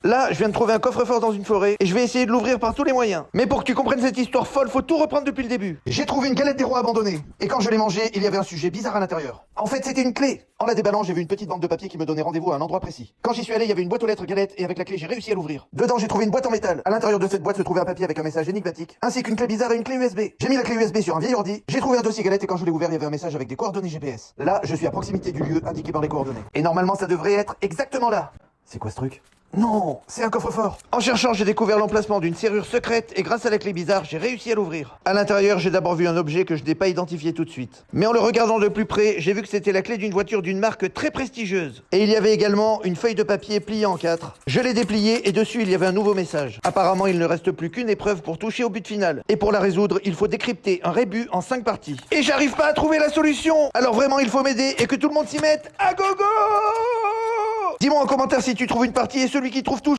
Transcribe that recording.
Là, je viens de trouver un coffre-fort dans une forêt et je vais essayer de l'ouvrir par tous les moyens. Mais pour que tu comprennes cette histoire folle, faut tout reprendre depuis le début. J'ai trouvé une galette des rois abandonnée. Et quand je l'ai mangée, il y avait un sujet bizarre à l'intérieur. En fait, c'était une clé. En la déballant, j'ai vu une petite bande de papier qui me donnait rendez-vous à un endroit précis. Quand j'y suis allé, il y avait une boîte aux lettres galette et avec la clé, j'ai réussi à l'ouvrir. Dedans, j'ai trouvé une boîte en métal. À l'intérieur de cette boîte se trouvait un papier avec un message énigmatique, ainsi qu'une clé bizarre et une clé USB. J'ai mis la clé USB sur un vieil ordi. J'ai trouvé un dossier galette et quand je l'ai ouvert, il y avait un message avec des coordonnées GPS. Là, je suis à proximité du lieu indiqué par les coordonnées. Et normalement, ça devrait être exactement là. C'est quoi ce truc ? Non, c'est un coffre-fort. En cherchant, j'ai découvert l'emplacement d'une serrure secrète et grâce à la clé bizarre, j'ai réussi à l'ouvrir. À l'intérieur, j'ai d'abord vu un objet que je n'ai pas identifié tout de suite. Mais en le regardant de plus près, j'ai vu que c'était la clé d'une voiture d'une marque très prestigieuse. Et il y avait également une feuille de papier pliée en 4. Je l'ai dépliée et dessus, il y avait un nouveau message. Apparemment, il ne reste plus qu'une épreuve pour toucher au but final. Et pour la résoudre, il faut décrypter un rébus en 5 parties. Et j'arrive pas à trouver la solution. Alors vraiment, il faut m'aider et que tout le monde s'y mette. À gogo! Dis-moi en commentaire si tu trouves une partie et celui qui trouve tout.